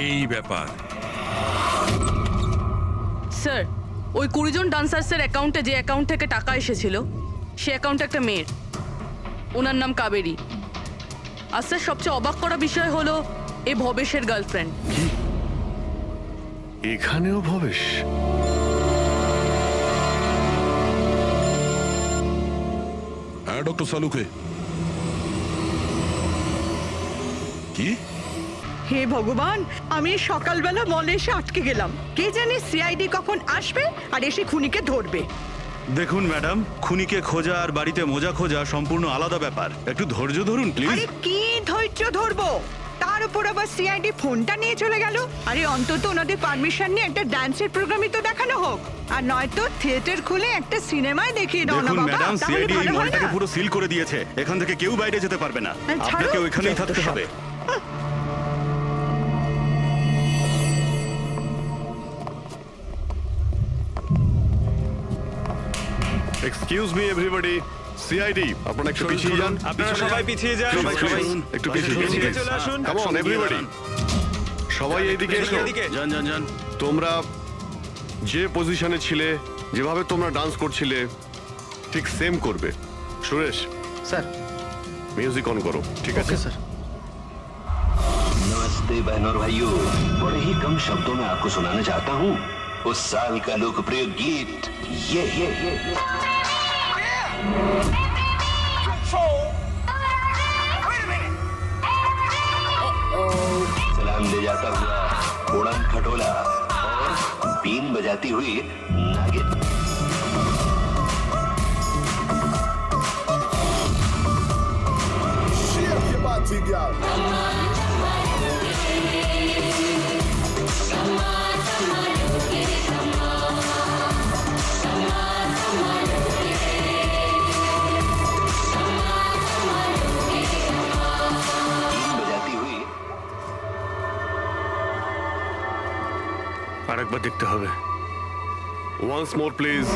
Speaker 14: এই ব্যাপার।
Speaker 3: স্যার, ওই 20 জন ডান্সার্সের অ্যাকাউন্টে যে অ্যাকাউন্ট থেকে টাকা এসেছিল, সে অ্যাকাউন্টে একটা মেয়ের, ওনার নাম কাবেরী। আর স্যার, সবচেয়ে অবাক করা বিষয় হলো এ ভবেশের গার্লফ্রেন্ড।
Speaker 4: এখানেও ভবেশ?
Speaker 1: হ্যাঁ ডক্টর সালুকে। কি?
Speaker 12: হে ভগবান, আমি সকালবেলা মলে এসে আটকে গেলাম। কে জানে সিআইডি কখন আসবে আর এসে খুনিকে ধরবে।
Speaker 7: দেখুন ম্যাডাম, খুনিকে খোঁজা আর বাড়িতে মোজা খোঁজা সম্পূর্ণ আলাদা ব্যাপার। একটু ধৈর্য ধরুন প্লিজ।
Speaker 12: আরে কি ধৈর্য ধরবো? তার উপর আবার সিআইডি ফোনটা নিয়ে চলে গেল। আরে অন্তত ওনাদের পারমিশন নিয়ে একটা ডান্সের প্রোগ্রামই তো দেখানো হোক, আর নয়তো থিয়েটার খুলে একটা সিনেমায় দেখিয়ে দাও না
Speaker 7: দেখুন
Speaker 12: বাবা,
Speaker 7: ম্যাডাম,
Speaker 12: তাহলে
Speaker 7: সিআইডি এই
Speaker 12: ভালো হয়
Speaker 7: মলটাকে
Speaker 12: না?
Speaker 7: পুরো সিল করে দিয়েছে। এখান থেকে কেউ বাইরে যেতে পারবে না,
Speaker 12: ছাড়ো।
Speaker 7: আপনাকে ওইখানেই থাকতে
Speaker 12: যত সব।
Speaker 7: হবে।
Speaker 4: এক্সকিউজ মি এভরিবডি, সিআইডি আপনারা একটু পিছিয়ে যান।
Speaker 6: আপনারা সবাই পিছিয়ে যান।
Speaker 4: সবাই একটু পিছিয়ে
Speaker 6: পিছিয়ে
Speaker 4: যান।
Speaker 6: চলে আসুন।
Speaker 4: কাম অন এভরিবডি, সবাই এইদিকে এসো।
Speaker 6: এদিকে।
Speaker 7: যান যান যান।
Speaker 4: তোমরা যে পজিশনে ছিলে, যেভাবে তোমরা ডান্স করছিলে ঠিক সেম করবে। সুরেশ,
Speaker 5: স্যার।
Speaker 4: মিউজিক অন করো। ঠিক আছে
Speaker 5: স্যার।
Speaker 15: नमस्ते बहनों और भाइयों, बड़े ही कम शब्दों में आपको सुनाना चाहता हूँ उस साल का लोकप्रिय गीत ये सलाम ले जाता हुआ उड़न खटोला और बीन बजाती हुई नागिन। बजाती हुई
Speaker 4: আরেকবার দেখতে হবে। Once more please.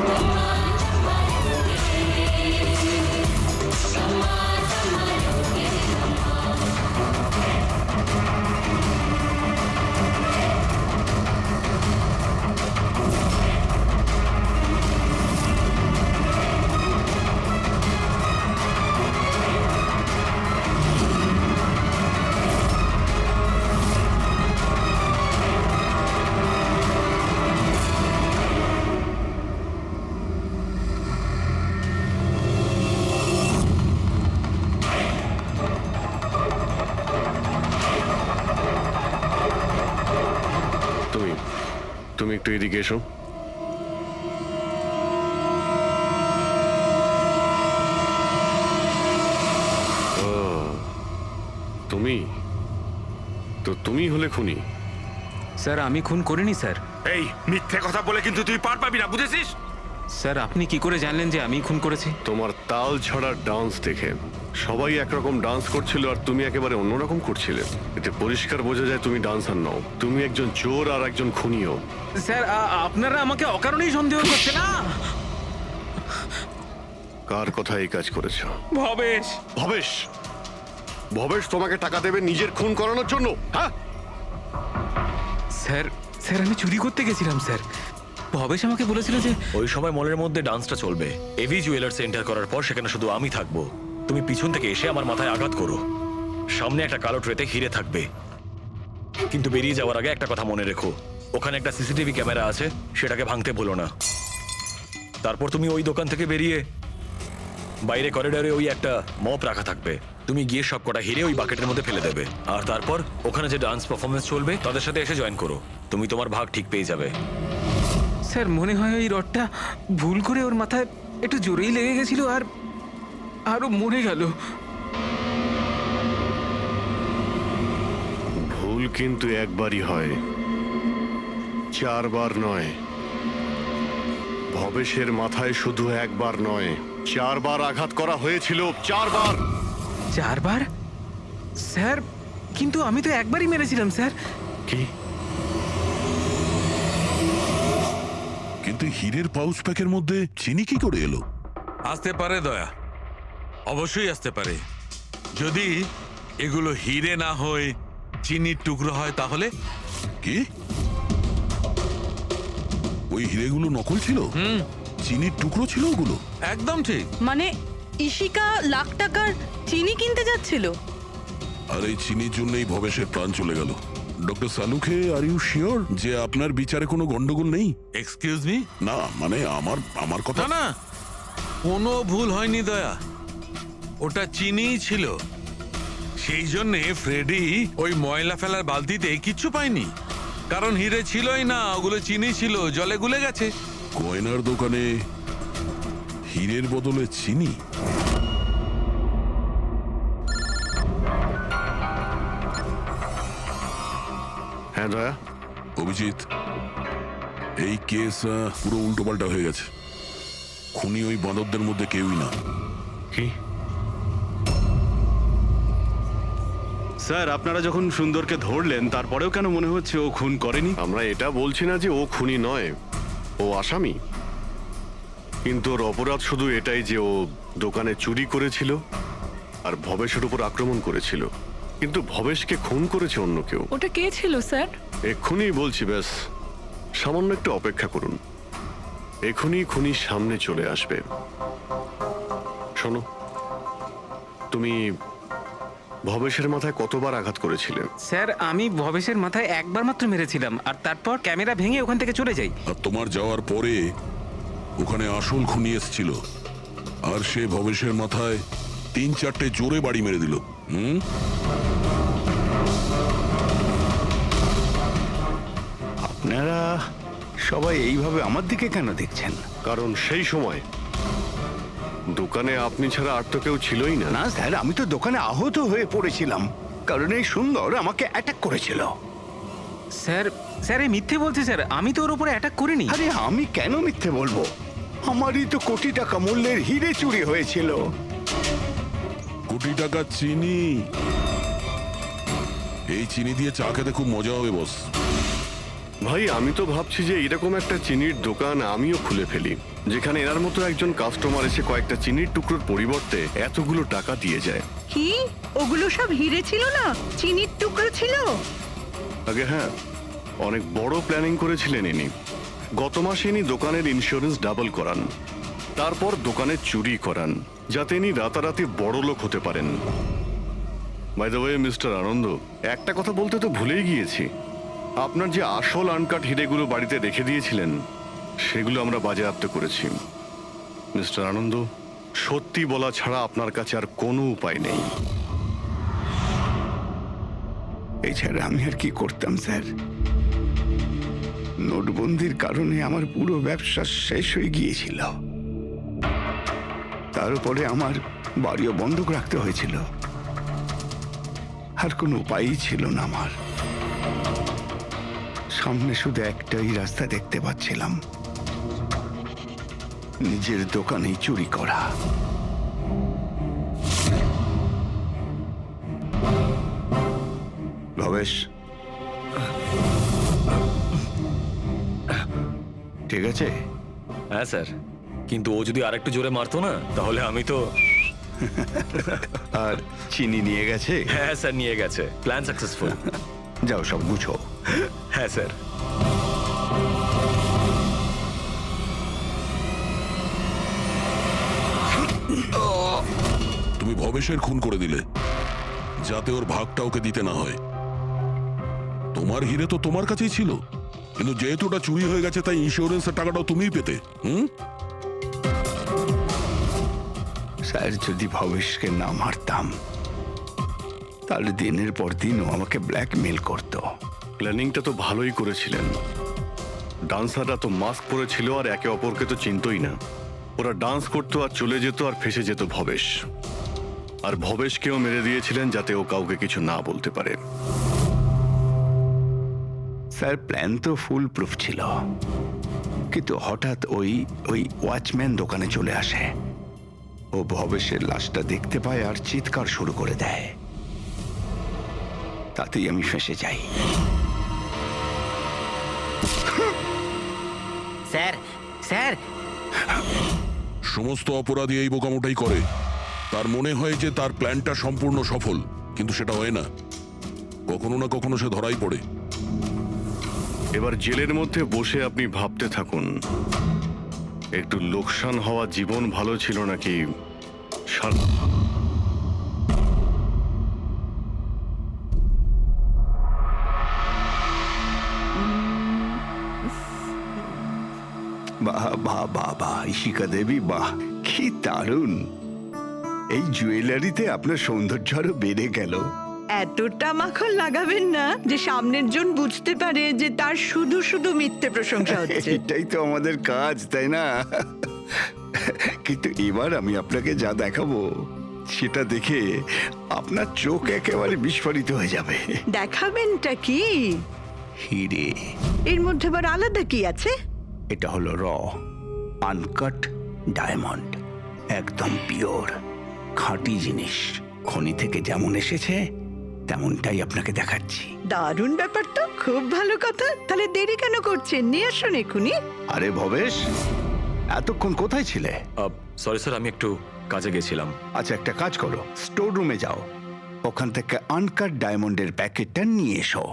Speaker 4: তুমি একটু এদিকে এসো। তুমি তো তুমি হলে খুনি?
Speaker 9: স্যার আমি খুন করিনি স্যার।
Speaker 13: এই মিথ্যে কথা বলে কিন্তু তুই পার পাবি না, বুঝেছিস?
Speaker 9: স্যার আপনি কি করে জানলেন যে আমি খুন করেছি?
Speaker 4: তোমার তাল ছড়া ডান্স দেখে সবাই একরকম ডান্স করছিল আর তুমি একেবারে অন্যরকম করছিলে। এতে পরিষ্কার বোঝা যায় তুমি ডান্সার নও, তুমি একজন চোর আর একজন খুনিও।
Speaker 9: স্যার আপনারা আমাকে অকারণেই সন্দেহ করছে না?
Speaker 4: কার কথা এই কাজ করেছো?
Speaker 9: ভবেশ।
Speaker 4: ভবেশ? ভবেশ তোমাকে টাকা দেবে নিজের খুন করানোর জন্য? হ্যাঁ
Speaker 9: স্যার, স্যার আমি চুরি করতে গেছিলাম স্যার। ভবেশ আমাকে বলেছিল যে
Speaker 16: ওই সময় মলের মধ্যে ডান্সটা চলবে। এভি জুয়েলার্স এন্টার করার পর সেখানে শুধু আমি থাকবো। তুমি পিছন থেকে এসে আমার মাথায় আঘাত করো। সামনে একটা কালো ট্রেতে হিরে থাকবে, কিন্তু বেরিয়ে যাওয়ার আগে একটা কথা মনে রেখো, ওখানে একটা সিসিটিভি ক্যামেরা আছে, সেটাকে ভাঙতে ভুলো না। তারপর তুমি ওই দোকান থেকে বেরিয়ে বাইরে করিডোরে ওই একটা মপ রাখা থাকবে, তুমি গিয়ে সব কটা হিরে ওই বাকেটের মধ্যে ফেলে দেবে। আর তারপর ওখানে যে ডান্স পারফরমেন্স চলবে তাদের সাথে এসে জয়েন করো, তুমি তোমার ভাগ ঠিক পেয়ে যাবে।
Speaker 9: স্যার মনে হয় ওই রডটা ভুল করে ওর মাথায় একটু জোরেই লেগে গেছিল আর আরো মরে গেল।
Speaker 4: ভুল কিন্তু একবারই হয়, 4 বার নয়। ভবেশের মাথায় শুধু একবার নয়, 4 বার আঘাত করা হয়েছিল। 4 বার।
Speaker 9: 4 বার? স্যার কিন্তু আমি তো একবারই মেরেছিলাম স্যার।
Speaker 4: কি?
Speaker 1: কিন্তু হীরের পাউচ প্যাকের মধ্যে চিনি কি করে এলো?
Speaker 14: আসতে পারে দয়া, অবশ্যই আসতে পারে। যদি এগুলো হিরে না হয় চিনির টুকরো হয় তাহলে?
Speaker 1: কি ওই হিরেগুলো নকল ছিল? চিনির টুকরো ছিল ওগুলো?
Speaker 14: একদম ঠিক।
Speaker 3: মানে ইশিকা লাখ টাকার চিনি কিনতে যাচ্ছিল,
Speaker 1: আর এই চিনির জন্যই ভবেশের প্রাণ চলে গেল। Doctor Salunkhe, are you sure যে আপনার বিচারে কোনো গন্ডগোল নেই?
Speaker 14: Excuse me?
Speaker 1: না মানে আমার কথা
Speaker 14: না না, কোনো ভুল হয়নি দয়া, ওটা চিনিই ছিল। সেই জন্যে ফ্রেডি ওই ময়লা ফেলার বালতিতে কিচ্ছু পায়নি, কারণ হিরে ছিলই না, ওগুলো চিনি ছিল, জলে গুলে গেছে।
Speaker 1: গয়নার দোকানে হীরের বদলে চিনি?
Speaker 4: হ্যাঁ দয়া।
Speaker 1: অভিজিৎ, এই কেস পুরো উল্টোপাল্টা হয়ে গেছে। খুনি ওই বাঁদরদের মধ্যে কেউই না।
Speaker 4: কি?
Speaker 7: স্যার আপনারা যখন সুন্দরকে ধরলেন তারপরেও কেন মনে হচ্ছে ও খুন করেনি?
Speaker 4: আমরা এটা বলছি না যে ও খুনি নয়, ও আসামি। কিন্তু ওর অপরাধ শুধু এটাই যে ও দোকানে চুরি করেছিল আর ভবেশের উপর আক্রমণ করেছিল। কিন্তু ভবেশকে খুন করেছে অন্য কেউ।
Speaker 8: ওটা কে ছিল স্যার?
Speaker 4: এক্ষুনি বলছি, ব্যাস সামান্য একটু অপেক্ষা করুন, এক্ষুনি খুনি সামনে চলে আসবে। শোনো, তুমি ভবেশের মাথায় কতবার আঘাত করেছিলে?
Speaker 9: স্যার আমি ভবেশের মাথায় একবার মাত্র মেরেছিলাম, আর তারপর ক্যামেরা ভেঙে ওখান থেকে চলে যাই।
Speaker 1: আর তোমার যাওয়ার পরে ওখানে আসল খুনি এসেছিল, আর সে ভবেশের মাথায় 3-4টে জোরে বাড়ি মেরে দিল।
Speaker 2: আপনারা সবাই এইভাবে আমার দিকে কেন দেখছেন?
Speaker 4: কারণ সেই সময় দোকানে আপনি ছাড়া আর তো কেউ ছিলই না।
Speaker 2: না স্যার, আমি তো দোকানে আহত হয়ে পড়েছিলাম, কারণ এই সুন্দর আমাকে অ্যাটাক করেছিল।
Speaker 9: স্যার স্যার এই মিথ্যে বলছে স্যার, আমি তো ওর উপরে অ্যাটাক করিনি।
Speaker 2: আরে আমি কেন মিথ্যে বলবো? আমারই তো কোটি টাকা মূল্যের হিরে চুরি হয়েছিল।
Speaker 1: কোটি টাকা চিনি? এই চিনি দিয়ে চা খেতে খুব মজা হবে বস।
Speaker 4: ভাই আমি তো ভাবছি যে এরকম একটা চিনির দোকান আমিও খুলে ফেলি, যেখানে এনার মতো একজন কাস্টমার এসে কয়েকটা চিনির টুকরোর পরিবর্তে এতগুলো টাকা দিয়ে যায়।
Speaker 12: কি ওগুলো সব হিরে ছিল না, চিনির টুকরো ছিল?
Speaker 4: আগে হ্যাঁ, অনেক বড় প্ল্যানিং করেছিলেন ইনি। গত মাসে ইনি দোকানের ইন্স্যুরেন্স ডাবল করান, তারপর দোকানে চুরি করান, যাতে ইনি রাতারাতি বড় লোক হতে পারেন। বাই দ্য ওয়ে মিস্টার আনন্দ, একটা কথা বলতে তো ভুলেই গিয়েছি, আপনার যে আসল আনকাট হিরেগুলো বাড়িতে রেখে দিয়েছিলেন সেগুলো আমরা বাজেয়াপ্ত করেছি। মিস্টার আনন্দ, সত্যি বলা ছাড়া আপনার কাছে আর কোনো উপায় নেই।
Speaker 2: এছাড়া আমি আর কি করতাম স্যার? নোটবন্দির কারণে আমার পুরো ব্যবসা শেষ হয়ে গিয়েছিল, তার উপরে আমার বাড়িও বন্ধক রাখতে হয়েছিল। আর কোনো উপায়ই ছিল না আমার। সামনে শুধু একটাই রাস্তা দেখতে পাচ্ছিলাম, নিজের দোকানেই চুরি করা। ভবেশ, ঠিক আছে?
Speaker 16: হ্যাঁ স্যার, কিন্তু ও যদি আরেকটু জোরে মারতো না তাহলে আমি তো।
Speaker 2: আর চিনি নিয়ে গেছে?
Speaker 16: হ্যাঁ স্যার নিয়ে গেছে, প্ল্যান সাকসেসফুল।
Speaker 2: যাও সব গুছো।
Speaker 16: হ্যাঁ স্যার।
Speaker 1: তুমি ভবেশের খুন করে দিলে যাতে ওর ভাগটা ওকে দিতে না হয়। তোমার হিরে তো তোমার কাছেই ছিল, কিন্তু যেহেতু ওটা চুরি হয়ে গেছে তাই ইন্স্যুরেন্সের টাকাটাও তুমিই পেতে।
Speaker 2: স্যার, যদি ভবেশকে না মারতাম তাহলে দিনের পর দিন ও আমাকে ব্ল্যাকমেল করত।
Speaker 4: প্ল্যানিংটা তো ভালোই করেছিলেন। ডান্সাররা তো মাস্ক পরেছিল আর একে অপরকে তো চিনতই না। ওরা ডান্স করতো আর চলে যেত আর ফেসে যেত ভবেশ। আর ভবেশকেও মেরে দিয়েছিলেন যাতে ও কাউকে কিছু না বলতে পারে।
Speaker 2: স্যার, প্ল্যান তো ফুল প্রুফ ছিল, কিন্তু হঠাৎ ওই ওয়াচম্যান দোকানে চলে আসে। ও ভবেশের লাশটা দেখতে পায় আর চিৎকার শুরু করে দেয়। তাতেই আমি ফেঁসে যাই।
Speaker 9: স্যার স্যার,
Speaker 1: সমস্ত অপরাধী এই বোকামোটাই করে। তার মনে হয় যে তার প্ল্যানটা সম্পূর্ণ সফল, কিন্তু সেটা হয় না। কখনো না কখনো সে ধরাই পড়ে।
Speaker 4: এবার জেলের মধ্যে বসে আপনি ভাবতে থাকুন, একটু লোকসান হওয়া জীবন ভালো ছিল নাকি
Speaker 2: বাহ বাহ বাহ বাহ, ইশিকা দেবী, বাহ কি দারুণ! এই জুয়েলারিতে আপনার সৌন্দর্য আরো বেড়ে গেল।
Speaker 12: এতটা মাখন লাগাবেন না যে সামনের জন বুঝতে পারে যে তার শুধু শুধু মিথ্যে প্রশংসা হচ্ছে।
Speaker 2: এটাই তো আমাদের কাজ, তাই না? কিন্তু এবার আমি আপনাকে যা দেখাবো সেটা দেখে আপনার চোখ একেবারে বিস্ফোরিত হয়ে যাবে।
Speaker 12: দেখাবেনটা কি?
Speaker 2: হিরে।
Speaker 12: এর মধ্যে আবার আলাদা কি আছে?
Speaker 2: এটা হলো আনকাট ডায়মন্ড, একদম পিওর খাঁটি জিনিস। খনি থেকে যেমন এসেছে তেমনটাই আপনাকে দেখাচ্ছি।
Speaker 12: দারুণ ব্যাপার তো, খুব ভালো কথা। তাহলে দেরি কেন করছেন? নিয়ে আসুন এক্ষুনি।
Speaker 2: আরে ভবেশ, এতক্ষণ কোথায় ছিলে?
Speaker 16: সরি স্যার, আমি একটু কাজে গেছিলাম।
Speaker 2: আচ্ছা, একটা কাজ করো, স্টোর রুমে যাও, ওখান থেকে আনকাট ডায়মন্ডের প্যাকেটটা নিয়ে এসো।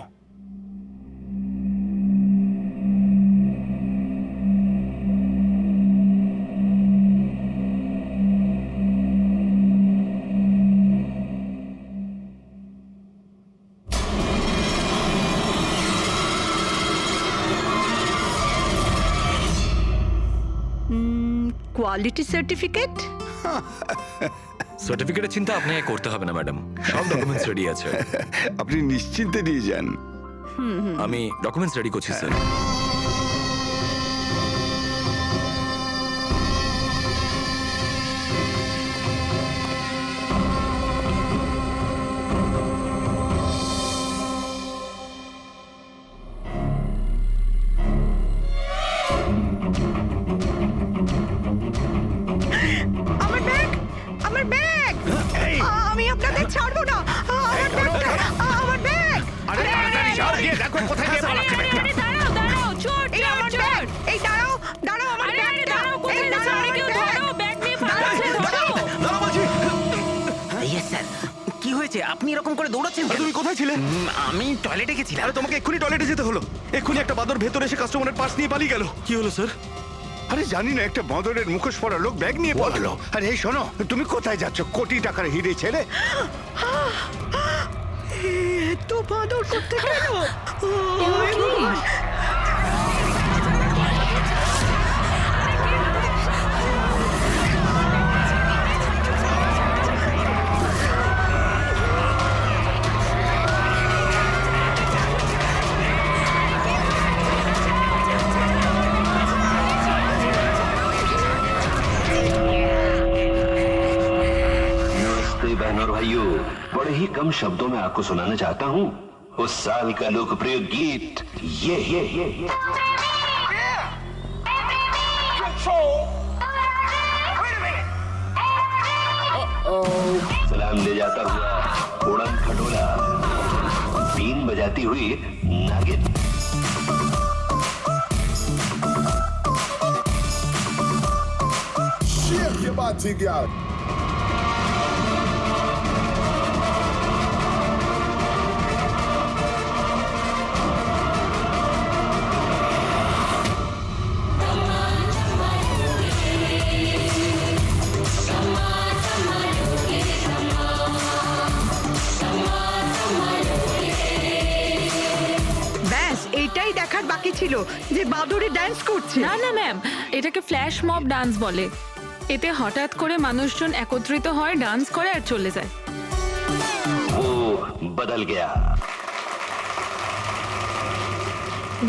Speaker 12: Quality certificate?
Speaker 16: সার্টিফিকেটের চিন্তা আপনাকে করতে হবে না ম্যাডাম, সব ডকুমেন্টস রেডি আছে।
Speaker 2: আপনি নিশ্চিন্তে নিয়ে যান।
Speaker 16: আমি ডকুমেন্টস রেডি করছি স্যার।
Speaker 12: আমার ব্যাগ, আমার ব্যাগ! আমি আপনাদের ছাড়বো না। আমার ব্যাগটা, আমার ব্যাগ!
Speaker 2: আরে তাড়াতাড়ি যাও, গিয়ে দেখো কোথায় গিয়ে পালাচ্ছে ব্যাগটা।
Speaker 8: দাঁড়াও দাঁড়াও, চোর
Speaker 12: এই আমার ব্যাগ! এই দাঁড়াও, দাঁড়াও, আমার ব্যাগটা! এই দাঁড়াও, আমার ব্যাগ!
Speaker 8: ব্যাগ নিয়ে পালাচ্ছে, ধরো।
Speaker 9: Yes sir. কি হয়েছে? আপনি এরকম করে দৌড়াচ্ছেন?
Speaker 5: তুমি কোথায় ছিলে?
Speaker 9: আমি টয়লেটে গেছিলাম।
Speaker 5: আরে তোমাকে এক্ষুনি টয়লেটে যেতে হলো। এক্ষুনি একটা বাদর ভেতরে এসে কাস্টমারের পার্স নিয়ে পালিয়ে গেল।
Speaker 16: কি হলো স্যার?
Speaker 2: আরে জানি না, একটা বদরের মুখোশ পরা লোক ব্যাগ নিয়ে পালালো। আরে এই শোনো, তুমি কোথায় যাচ্ছ কোটি টাকার হিরে ছেড়ে?
Speaker 12: এত বাদর করতে গেল?
Speaker 15: नमस्ते बहन और भाइयों, बड़े ही कम शब्दों में आपको सुनाना चाहता हूँ उस साल का लोकप्रिय गीत ये। सलाम ले जाता हुआ उड़न खटोला, बीन बजाती हुई नागिन।
Speaker 17: Shake your body, girl.
Speaker 12: ব্যাস, এইটাই দেখার বাকি ছিল যে বাদুড়ে ডান্স করছে।
Speaker 8: না না ম্যাম, এটাকে ফ্ল্যাশ মব ডান্স বলে। এতে হঠাৎ করে মানুষজন একত্রিত হয়, ডান্স করে আর চলে যায়।
Speaker 15: वो बदल गया।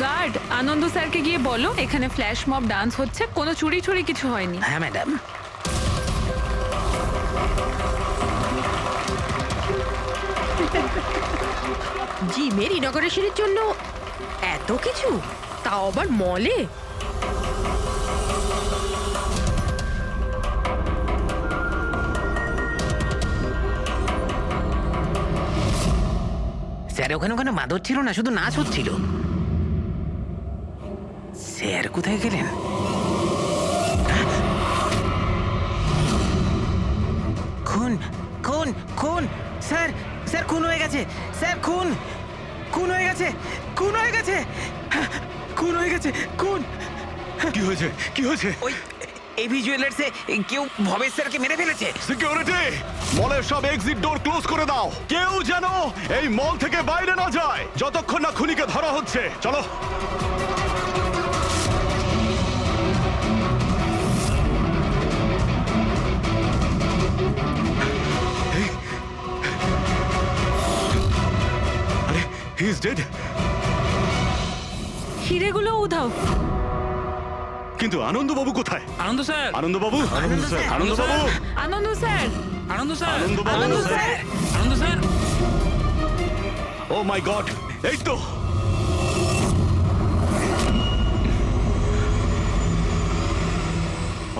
Speaker 8: গার্ড, আনন্দ স্যারকে গিয়ে বলো এখানে ফ্ল্যাশ মব ডান্স হচ্ছে, কোনো চুরি চুরি কিছু হয়নি।
Speaker 9: হ্যাঁ ম্যাডাম।
Speaker 11: জিমের ইনগরেশনের জন্য এত কিছু, তাও আবার মলে।
Speaker 9: স্যার ওখানে কোনো মাদর ছিল না, শুধু নাচ হচ্ছিল। স্যার কোথায় গেলেন? খুন খুন খুন! স্যার স্যার খুন হয়ে গেছে! স্যার খুন খুন হয়ে গেছে! খুন হয়ে গেছে! খুন হয়ে গেছে! খুন!
Speaker 5: কি হয়েছে? কি হয়েছে?
Speaker 9: ওই এভি জুয়েলার্সে কেউ ভবেশ স্যারকে মেরে ফেলেছে।
Speaker 5: সিকিউরিটি, মলের সব এক্সিট ডোর ক্লোজ করে দাও। কেউ যেন এই মল থেকে বাইরে না যায় যতক্ষণ না খুনিকে ধরা হচ্ছে। চলো। আরে, হি ইজ ডেড।
Speaker 8: হিরেগুলো উধাও।
Speaker 5: কিন্তু আনন্দবাবু কোথায়?
Speaker 10: আনন্দ স্যার,
Speaker 5: আনন্দবাবু,
Speaker 10: আনন্দ স্যার,
Speaker 5: আনন্দবাবু,
Speaker 8: আনন্দ স্যার,
Speaker 10: আনন্দ স্যার,
Speaker 5: আনন্দবাবু।
Speaker 10: আনন্দ স্যার, আনন্দ স্যার।
Speaker 5: ও মাই গড, এই তো।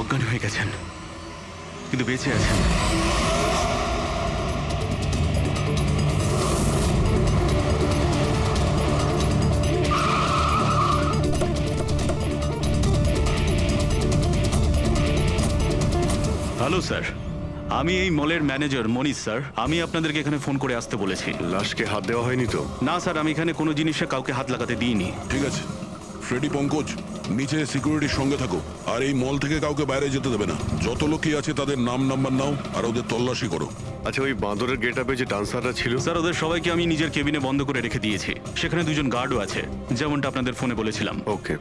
Speaker 7: অজ্ঞান হয়ে গেছেন কিন্তু বেঁচে আছেন। হ্যালো স্যার, আমি এই মলের ম্যানেজার মনীষ স্যার। আমি আপনাদেরকে এখানে ফোন করে আসতে বলেছি।
Speaker 4: লাশকে হাত দেওয়া হয়নি তো?
Speaker 7: না স্যার, আমি এখানে কোনো জিনিসে কাউকে হাত লাগাতে দিইনি।
Speaker 1: ঠিক আছে ফ্রেডি, পঙ্কজ নিচে সিকিউরিটির সঙ্গে থাকো আর এই মল থেকে কাউকে বাইরে যেতে দেবে না। যত লোকই আছে তাদের নাম নাম্বার নাও আর ওদের তল্লাশি করো।
Speaker 4: আচ্ছা, ওই বাঁদরের গেট আপে যে ডান্সাররা ছিল?
Speaker 7: স্যার, ওদের সবাইকে আমি নিজের কেবিনে বন্ধ করে রেখে দিয়েছি। সেখানে 2 জন গার্ডও আছে, যেমনটা আপনাদের ফোনে বলেছিলাম।
Speaker 4: ওকে,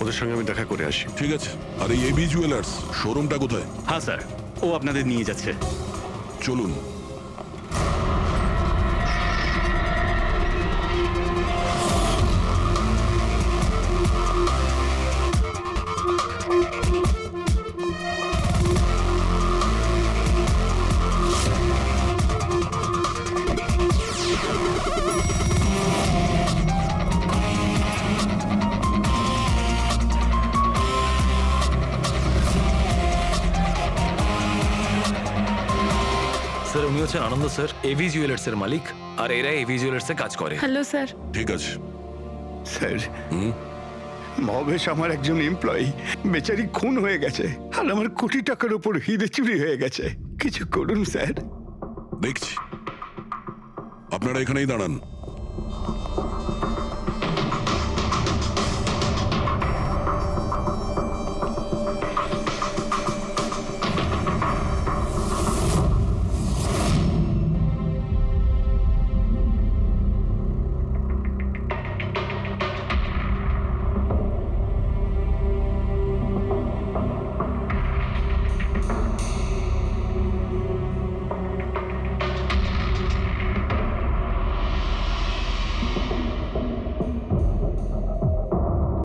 Speaker 4: ওদের সঙ্গে আমি দেখা করে আসি।
Speaker 1: ঠিক আছে। আর এই এবি জুয়েলার্স শোরুমটা কোথায়?
Speaker 7: হ্যাঁ স্যার, ও আপনাদের নিয়ে যাচ্ছে।
Speaker 1: চলুন।
Speaker 16: স্যার, উনি হচ্ছেন আনন্দ স্যার, এভি জুয়েলার্স এর মালিক, আর এরা এভি জুয়েলার্স এ কাজ করে।
Speaker 8: Hello sir.
Speaker 1: ঠিক আছে
Speaker 2: স্যার, ভবেশ আমার একজন এমপ্লয়ি, বেচারি খুন হয়ে গেছে আর আমার কোটি টাকার উপর হিরে চুরি হয়ে গেছে। কিছু করুন স্যার।
Speaker 1: দেখছি, আপনারা এখানেই দাঁড়ান।